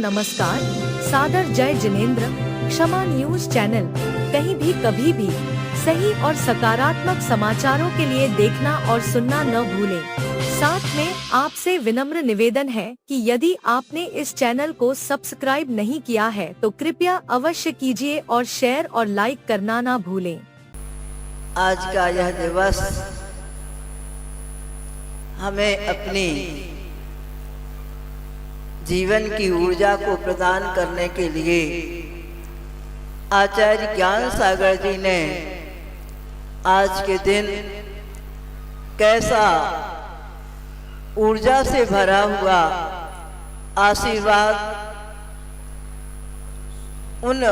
नमस्कार, सादर जय जिनेंद्र। क्षमा न्यूज चैनल कहीं भी कभी भी सही और सकारात्मक समाचारों के लिए देखना और सुनना न भूलें। साथ में आपसे विनम्र निवेदन है कि यदि आपने इस चैनल को सब्सक्राइब नहीं किया है तो कृपया अवश्य कीजिए और शेयर और लाइक करना ना भूलें। आज का यह दिवस हमें अपनी जीवन की ऊर्जा को प्रदान करने के लिए आचार्य ज्ञान सागर जी ने आज के दिन कैसा ऊर्जा से भरा हुआ आशीर्वाद उन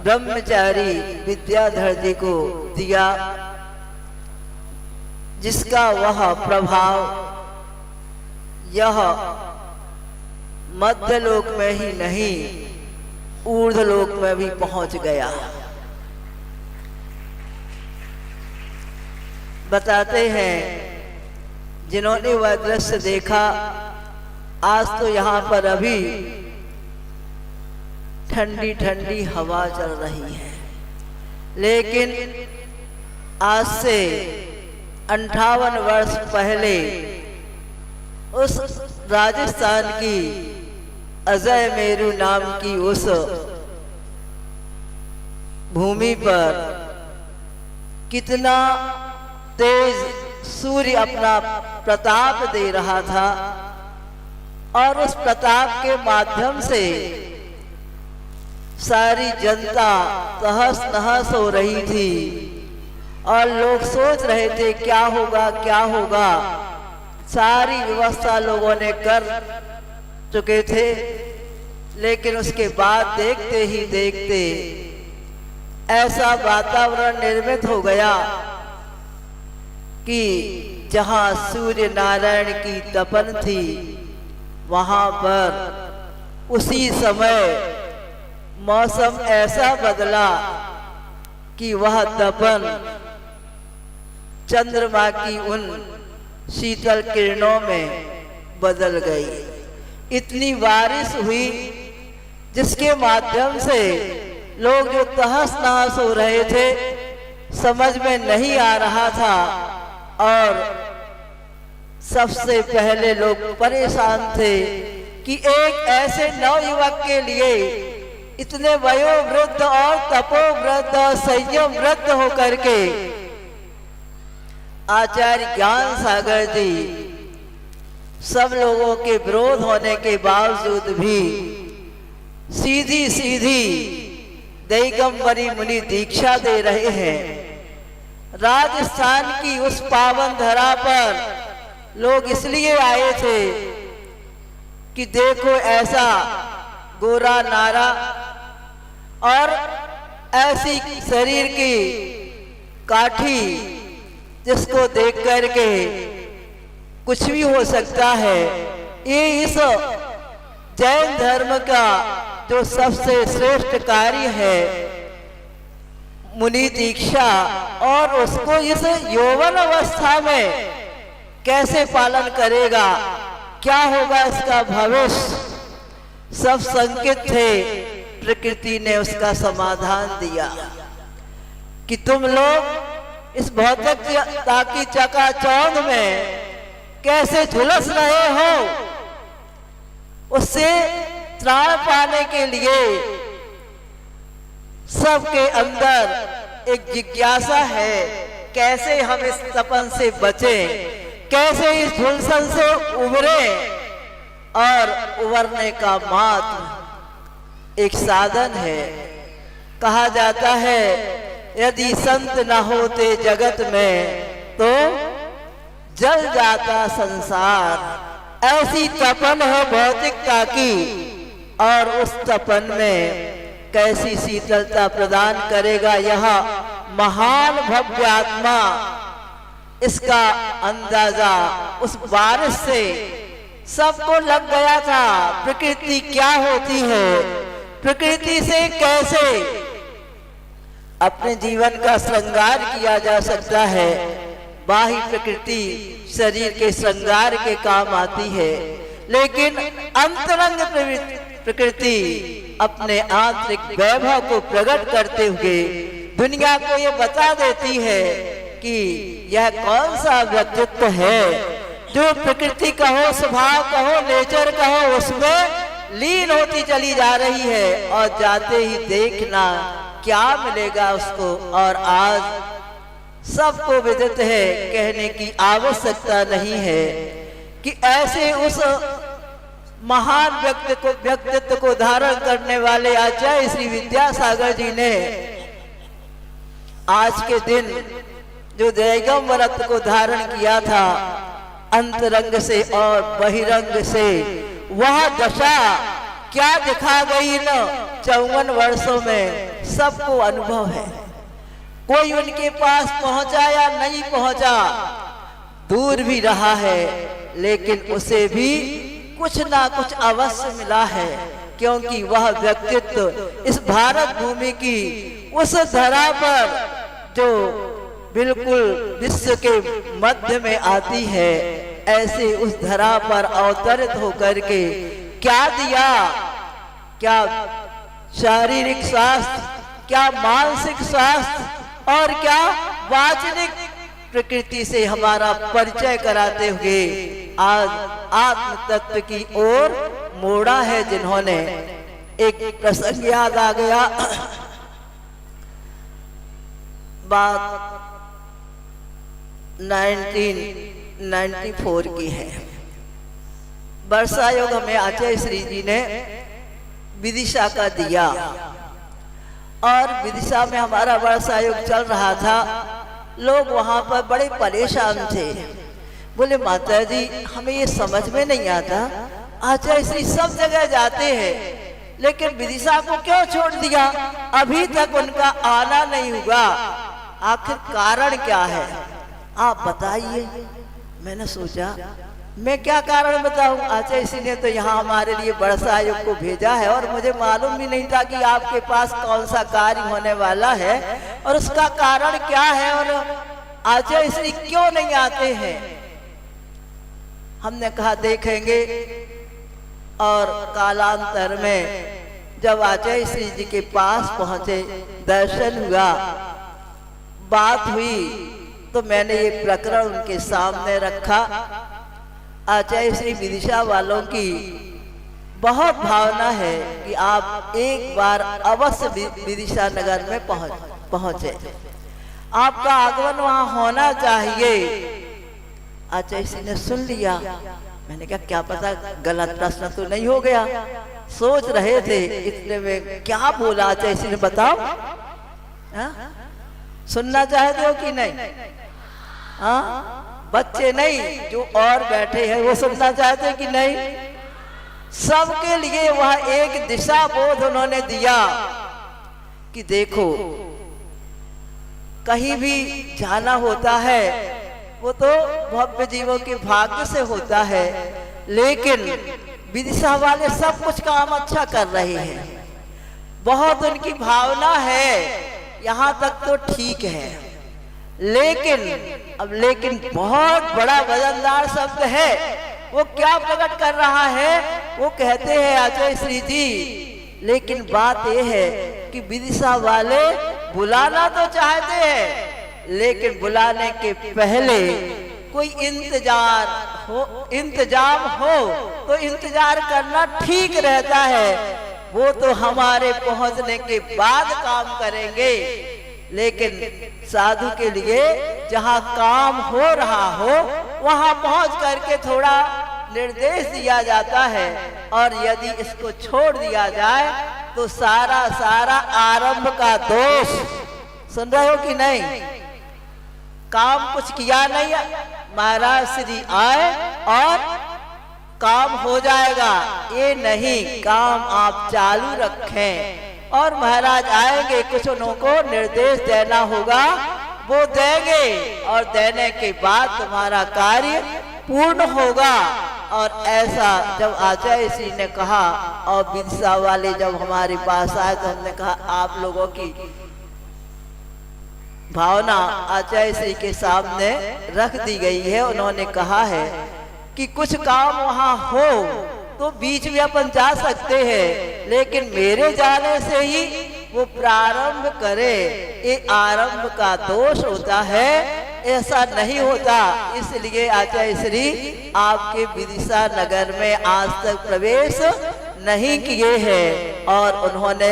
ब्रह्मचारी विद्याधर जी को दिया, जिसका वह प्रभाव यह मध्यलोक में ही नहीं ऊर्ध्वलोक में भी पहुंच गया। बताते हैं जिन्होंने वह दृश्य देखा, आज तो यहाँ पर अभी ठंडी ठंडी हवा चल रही है, लेकिन आज से 58 वर्ष पहले उस राजस्थान की अजय मेरू नाम की उस भूमि पर कितना तेज सूर्य अपना प्रताप दे रहा था और उस प्रताप के माध्यम से सारी जनता तहस नहस हो रही थी और लोग सोच रहे थे क्या होगा क्या होगा। सारी व्यवस्था लोगों ने कर चुके थे, लेकिन उसके बाद देखते ही देखते ऐसा वातावरण निर्मित हो गया कि जहां सूर्य नारायण की तपन थी, वहां पर उसी समय मौसम ऐसा बदला कि वह तपन चंद्रमा की उन शीतल किरणों में बदल गई। इतनी बारिश हुई जिसके माध्यम से लोग जो तहस नहस हो रहे थे, समझ में नहीं आ रहा था और सबसे पहले लोग परेशान थे कि एक ऐसे नवयुवक के लिए इतने वयोवृद्ध और तपोवृद्ध और संयम वृद्ध होकर के आचार्य ज्ञान सागर जी सब लोगों के विरोध होने के बावजूद भी सीधी सीधी दिगंबरी मुनि दीक्षा दे रहे हैं। राजस्थान की उस पावन धरा पर लोग इसलिए आए थे कि देखो ऐसा गोरा नारा और ऐसी शरीर की काठी जिसको देख करके कुछ भी हो सकता है। ये इस जैन धर्म का जो सबसे श्रेष्ठ कार्य है मुनि दीक्षा, और उसको इस यौवन अवस्था में कैसे पालन करेगा, क्या होगा इसका भविष्य, सब संकेत थे। प्रकृति ने उसका समाधान दिया कि तुम लोग इस भौतिकता की चकाचौंध में कैसे झुलस रहे हो, उससे त्राण पाने के लिए सबके अंदर एक जिज्ञासा है, कैसे हम इस तपन से बचें, कैसे इस झुलसन से उभरे। और उभरने का मात्र एक साधन है। कहा जाता है यदि संत न होते जगत में तो जल जाता संसार। ऐसी तपन है भौतिकता की, और उस तपन में कैसी शीतलता प्रदान करेगा यह महान भव्य आत्मा। इसका अंदाजा उस बारिश से सबको लग गया था। प्रकृति क्या होती है, प्रकृति से कैसे अपने जीवन का श्रृंगार किया जा सकता है। बाह्य प्रकृति शरीर के श्रृंगार के काम आती है, लेकिन अंतरंग प्रकृति अपने आंतरिक वैभव को प्रकट करते हुए दुनिया को ये बता देती है कि यह कौन सा व्यक्तित्व है जो प्रकृति कहो, स्वभाव कहो, नेचर कहो, उसमें लीन होती चली जा रही है। और जाते ही देखना क्या मिलेगा उसको। और आज सबको विदित है, कहने की आवश्यकता नहीं है कि ऐसे उस महान व्यक्तित्व को धारण करने वाले आचार्य श्री विद्यासागर जी ने आज के दिन जो दैगम व्रत को धारण किया था, अंतरंग से और बहिरंग से, वह दशा क्या दिखा गई न 54 वर्षों में सबको अनुभव है। कोई उनके पास पहुंचा या नहीं पहुंचा, दूर भी रहा है, लेकिन उसे भी कुछ ना कुछ अवश्य मिला है, क्योंकि वह व्यक्तित्व इस भारत भूमि की उस धरा पर जो बिल्कुल विश्व के मध्य में आती है, ऐसे उस धरा पर अवतरित होकर के क्या दिया, क्या शारीरिक स्वास्थ्य, क्या मानसिक स्वास्थ्य और क्या वाचनिक प्रकृति से हमारा परिचय कराते हुए आज आत्म तत्व की ओर मोड़ा है जिन्होंने। एक प्रसंग याद आ गया, बात 1994 की है। वर्षा योग हमें आचार्य श्री जी ने विदिशा का दिया और विदिशा में हमारा वर्षा योग चल रहा था। लोग वहां पर बड़े परेशान थे, बोले माता जी हमें ये समझ में नहीं आता, आचार्य श्री सब जगह जाते हैं लेकिन विदिशा को क्यों छोड़ दिया, अभी तक उनका आना नहीं हुआ, आखिर कारण क्या है, आप बताइए। मैंने सोचा मैं क्या कारण बताऊं, आचार्य श्री ने तो यहाँ हमारे लिए वर्षा आयोग को भेजा है और मुझे मालूम भी नहीं था कि आपके पास कौन सा कार्य होने वाला है और उसका कारण क्या है और आचार्य श्री क्यों नहीं आते हैं। हमने कहा देखेंगे, और कालांतर में जब आचार्य श्री जी के पास पहुंचे, दर्शन हुआ, बात हुई, तो मैंने ये प्रकरण उनके सामने रखा। आचार्य श्री विदिशा वालों की बहुत भावना है कि आप एक बार अवश्य विदिशा नगर में पहुंचे, आपका आगमन वहां होना चाहिए। आचार्य श्री ने सुन लिया। मैंने कहा क्या पता गलत प्रश्न तो नहीं हो गया, सोच रहे थे, इतने में क्या बोला आचार्य श्री ने, बताओ। सुनना चाहते हो कि नहीं? हाँ, बच्चे नहीं जो और बैठे हैं वो सुनना चाहते कि नहीं? सबके लिए वह एक दिशा बोध उन्होंने दिया कि देखो कहीं भी जाना होता है वो तो भव्य जीवों के भाग्य से होता है, लेकिन विदिशा वाले सब कुछ काम अच्छा कर रहे हैं, बहुत उनकी भावना है, यहाँ तक तो ठीक है, लेकिन बहुत बड़ा वजनदार शब्द है। वो क्या प्रकट कर रहा है? वो कहते हैं आचार्य श्री जी, लेकिन बात ये है कि विदिशा वाले बुलाना तो चाहते हैं, लेकिन बुलाने के पहले कोई इंतजाम हो तो इंतजार करना ठीक रहता है। वो तो हमारे पहुंचने के बाद काम करेंगे, लेकिन साधु के लिए जहां काम हो रहा हो वहां पहुंच करके थोड़ा निर्देश दिया जाता है, और यदि इसको छोड़ दिया जाए तो सारा आरंभ का दोष। सुन रहे हो कि नहीं? काम कुछ किया नहीं, महाराज श्री आए और काम हो जाएगा, ये नहीं, काम आप चालू रखें और महाराज आएंगे, कुछ उनको निर्देश देना होगा, वो देंगे और देने के बाद तुम्हारा कार्य पूर्ण होगा। और ऐसा जब आचार्य श्री ने कहा और विदिशा वाले जब हमारे पास आए तो हमने कहा आप लोगों की भावना आचार्य श्री के सामने रख दी गई है। उन्होंने कहा है कि कुछ काम वहां हो तो बीच में अपन जा सकते हैं, लेकिन मेरे जाने से ही वो प्रारंभ करे, ये आरंभ का दोष होता है, ऐसा नहीं होता। इसलिए आचार्य श्री आपके विदिशा नगर में आज तक प्रवेश नहीं किए हैं, और उन्होंने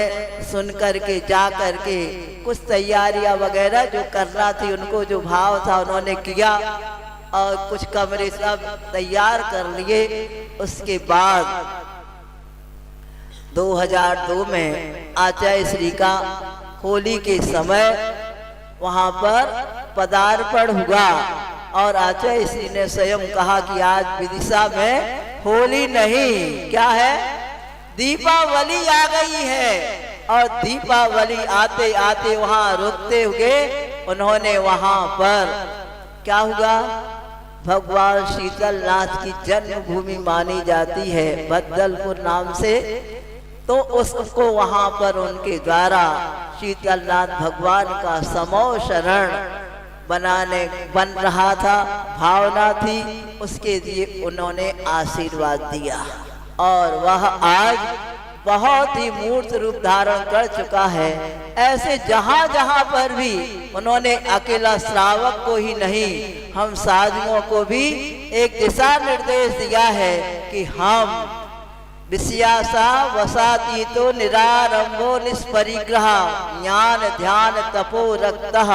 सुन करके जा करके कुछ तैयारियां वगैरह जो करना थी, उनको जो भाव था उन्होंने किया, और कुछ कमरे सब तैयार कर लिए। उसके बाद 2002 में आचार्य श्री का होली के समय वहां पर पदार्पण हुआ, और आचार्य श्री ने स्वयं कहा कि आज विदिशा में होली नहीं, क्या है, दीपावली आ गई है। और दीपावली आते आते वहां रुकते हुए उन्होंने वहां पर क्या हुआ, भगवान शीतलनाथ की जन्मभूमि मानी जाती है बद्दलपुर नाम से, तो उसको वहां पर उनके द्वारा शीतलनाथ भगवान का समो शरण बन रहा था, भावना थी, उसके लिए उन्होंने आशीर्वाद दिया, और वह आज बहुत ही मूर्त रूप धारण कर चुका है। ऐसे जहां जहां पर भी उन्होंने अकेला श्रावक को ही नहीं, हम साधुओं को भी एक दिशा निर्देश दिया है कि हम विषयासा वसाती तो निरारंभो निष्परिग्रह ज्ञान ध्यान तपो रक्तः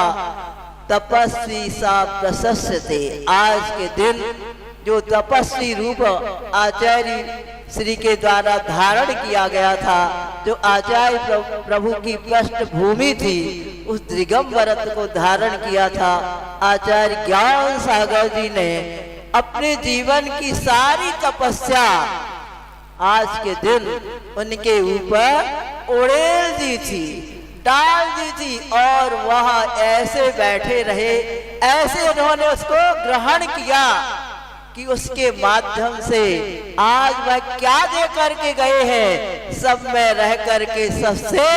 तपस्वी सा प्रशस्यते। आज के दिन जो तपस्वी रूप आचार्य श्री के द्वारा धारण किया गया था, जो आचार्य प्रभु की पृष्ठभूमि थी, उस दिगंबरत को धारण किया था आचार्य ज्ञान सागर जी ने अपने जीवन की सारी तपस्या आज के दिन उनके ऊपर उड़ेल दी थी, डाल दी थी, और वह ऐसे बैठे रहे, ऐसे उन्होंने उसको ग्रहण किया कि उसके माध्यम से आज वह क्या दे करके गए हैं, सब में रह करके, सबसे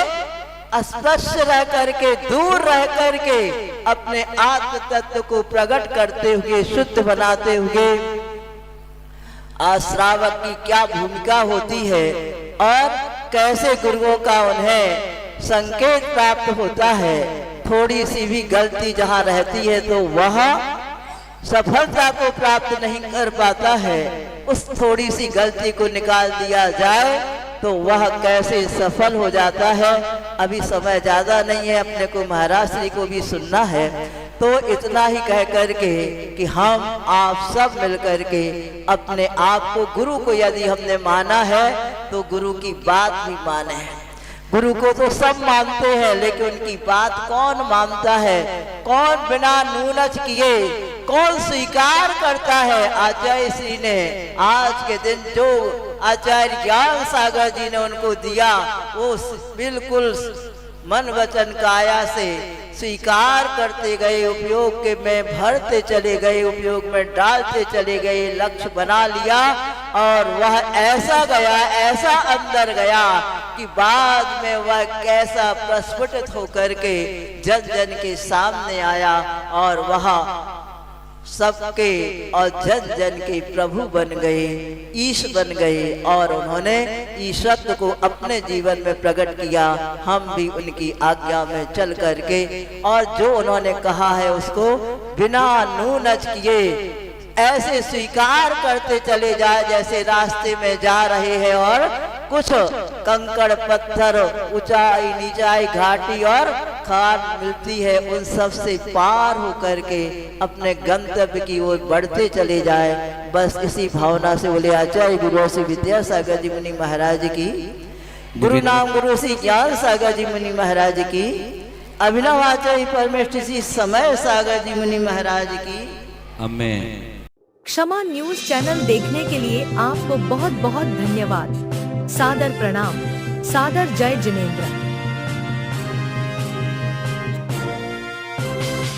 अस्पृश्य रह करके, दूर रह करके अपने आत्म तत्व को प्रकट करते हुए, शुद्ध बनाते हुए आज श्रावक की क्या भूमिका होती है और कैसे गुरुओं का उन्हें संकेत प्राप्त होता है। थोड़ी सी भी गलती जहां रहती है तो वह सफलता को प्राप्त नहीं कर पाता है, उस थोड़ी सी गलती को निकाल दिया जाए तो वह कैसे सफल हो जाता है। अभी समय ज्यादा नहीं है, अपने को महाराज श्री को भी सुनना है, तो इतना ही कह करके कि हम आप सब मिल करके अपने आप को, गुरु को यदि हमने माना है तो गुरु की बात भी माने। गुरु को तो सब मानते हैं, लेकिन उनकी बात कौन मानता है, कौन बिना नूनच किए कौन स्वीकार करता है। आचार्य श्री ने आज के दिन जो आचार्य ज्ञान सागर जी ने उनको दिया, वो बिल्कुल मन वचन काया से स्वीकार करते गए, उपयोग के में भरते चले गए, उपयोग में डालते चले गए, लक्ष्य बना लिया, और वह ऐसा गया, ऐसा अंदर गया कि बाद में वह कैसा प्रस्फुटित होकर के जन जन के सामने आया, और वह सबके और जन जन के प्रभु बन गए, ईश बन गए, और उन्होंने ईश्वर को अपने जीवन में प्रकट किया। हम भी उनकी आज्ञा में चल करके और जो उन्होंने कहा है उसको बिना नूनच किए ऐसे स्वीकार करते चले जाए, जैसे रास्ते में जा रहे हैं और कुछ कंकड़ पत्थर, ऊंचाई नीचाई, घाटी और खान मिलती है, उन सब से पार होकर के अपने गंतव्य की ओर बढ़ते चले जाए। बस इसी भावना से बोले आचार्य गुरु श्री विद्यासागर जी मुनि महाराज की, गुरु नाम गुरु श्री ज्ञान सागर जी मुनि महाराज की, अभिनव आचार्य परमेष्ठ श्री समय सागर जी मुनि महाराज की। आमीन। क्षमा न्यूज चैनल देखने के लिए आपको बहुत बहुत धन्यवाद। सादर प्रणाम। सादर जय जिनेंद्र।